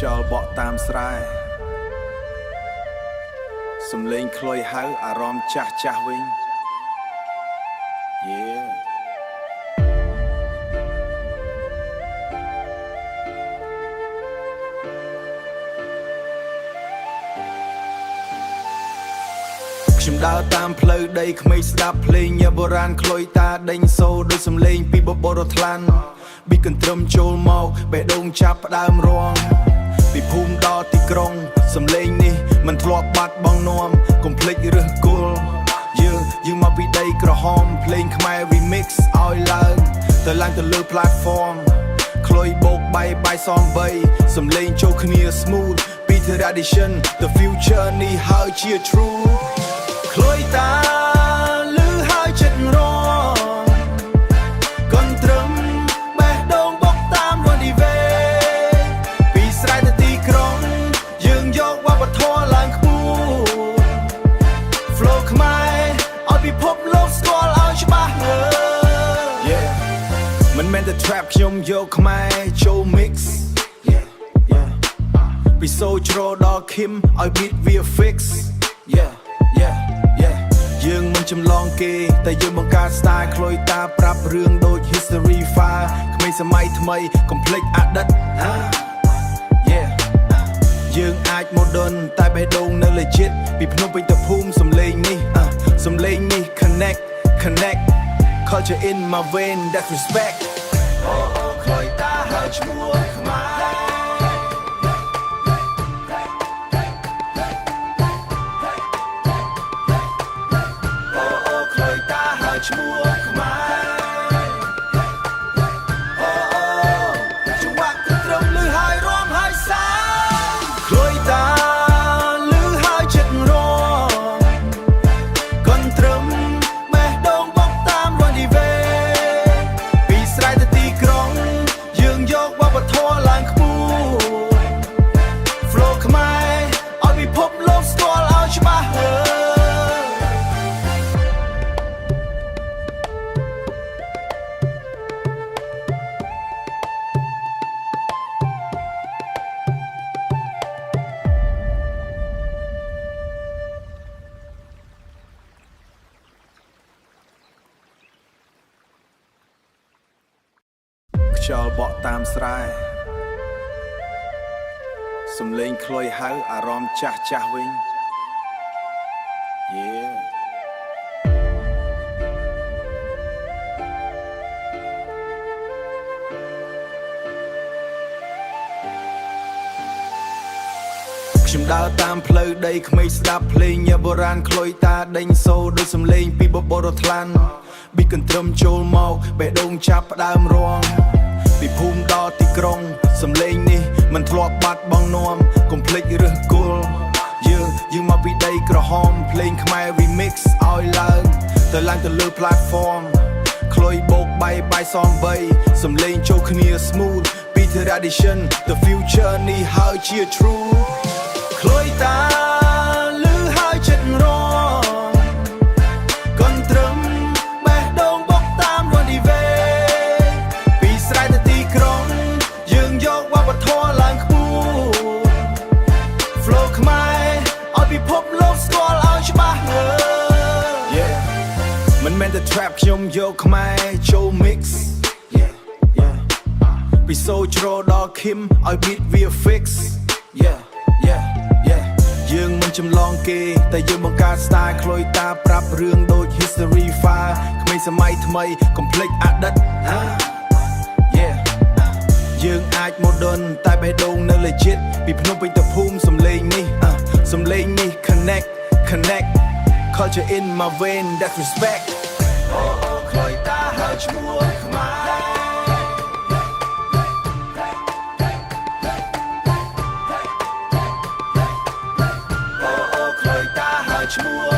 ខ្យល់បក់តាមស្រែសំលេងខ្លុយហៅអារម្មណ៍ចាស់ចាស់វិញ Yeah ខ្ញុំដើរតាមផ្លូវដីក្មេងស្ដាប់ភ្លេងញ៉ាបុរាណខ្លុយតាដេញសូរដោយសំឡេងពីបបរថ្លាន់ពីកន្ទ្រឹមចូលមកបេះដូងចាប់ផ្ដើមរងពីភូមិដល់ទីក្រុងសំឡេងនេះមិនធ្លាប់បាត់បង់នាំកុំភ្លេចរើសគល់យើងមកពីដីក្រហមភ្លេងខ្មែរ remix ឲ្យឡើងទៅលើ platform ខ្លុយបោកបាយសំបីសំឡេងចូលគ្នា smooth ពី tradition the future នេះហើយជា true ខ្លុយតាលឺហើយចិត្តរងកន្ទ្រឹមបេះដូងបុកតាមរឌីវេពីស្រែទៅទីក្រុងយើងយកវប្បធម៌ឡើងខ្ពស់ flow ខ្មែរឲ្យពិភពលោកស្គាល់ឲ្យច្បាស់ Yeah មិនមែនតែ trap ខ្ញុំយកខ្មែរចូល mix Yeah ពីសូជ្រោដល់ Kim ឲ្យ beat វា fix Yeah យើងមិនចម្លងគេតែយើងបង្កើត style ខ្លុយតាប្រាប់រឿងដូច history file ក្មេងសម័យថ្មីកុំភ្លេចអតីត Yeah យើងអាច modern តែបេះដូងនៅ legit ពីភ្នំពេញទៅភូមិសំឡេងនេះconnect culture in my vein that respect ខ្លុយតាហើយឈ្មោះខ្មែរឈ្មោះខ្មែរចង្វាក់ត្រឹមលឺហើយរំហើយសាខ្លុយតាលឺហើយចិត្តរងកន្ទ្រឹមបេះដូងបុកតាមរឌីវេពីស្រែទៅទីក្រុងយើងយកវប្បធម៌ឡើងខ្ពស់ flow ខ្មែរឲ្យពិភពលោកស្គាល់ឲ្យច្បាស់ខ្យល់បក់តាមស្រែសំឡេងខ្លុយហៅអារម្មណ៍ចាស់ចាស់វិញ Yeah ខ្ញុំដើរតាមផ្លូវដីក្មេងស្ដាប់ភ្លេងញ៉ាបុរាណខ្លុយតាដេញសូរដោយសំឡេងពីបបរថ្លាន់ពីកន្ទ្រឹមចូលមកបេះដូងចាប់ផ្ដើមរងពីភូមិដល់ទីក្រុងសំឡេងនេះមិនធ្លាប់បាត់បង់នាំកុំភ្លេចរើសគល់យើងមកពីដីក្រហមភ្លេងខ្មែរ remix ឲ្យឡើងទៅលើ platform ខ្លុយបោកបាយសំបីសំឡេងចូលគ្នា smooth ពី tradition the future នេះហើយជា true ខ្លុយតាលឺហើយចិត្តរងកន្ទ្រឹមបេះដូងបុកតាមរឌីវេពីស្រែទៅទីក្រុងយើងយកវប្បធម៌ឡើងខ្ពស់ flow ខ្មែរឲ្យពិភពលោកស្គាល់ឲ្យច្បាស់ Yeah មិនមែនតែ trap ខ្ញុំយកខ្មែរចូល mix Yeah ពីសូជ្រោដល់ Kim ឲ្យ beat វា fix Yeah យើងមិនចម្លងគេតែយើងបង្កើត style ខ្លុយតាប្រាប់រឿងដូច history file ក្មេងសម័យថ្មីកុំភ្លេចអតីត Yeah យើងអាច modern តែបេះដូងនៅ legit ពីភ្នំពេញទៅភូមិសំឡេងនេះconnect culture in my vein that respect ខ្លុយតាហើយឈ្មោះខ្មែរឈ្មោះ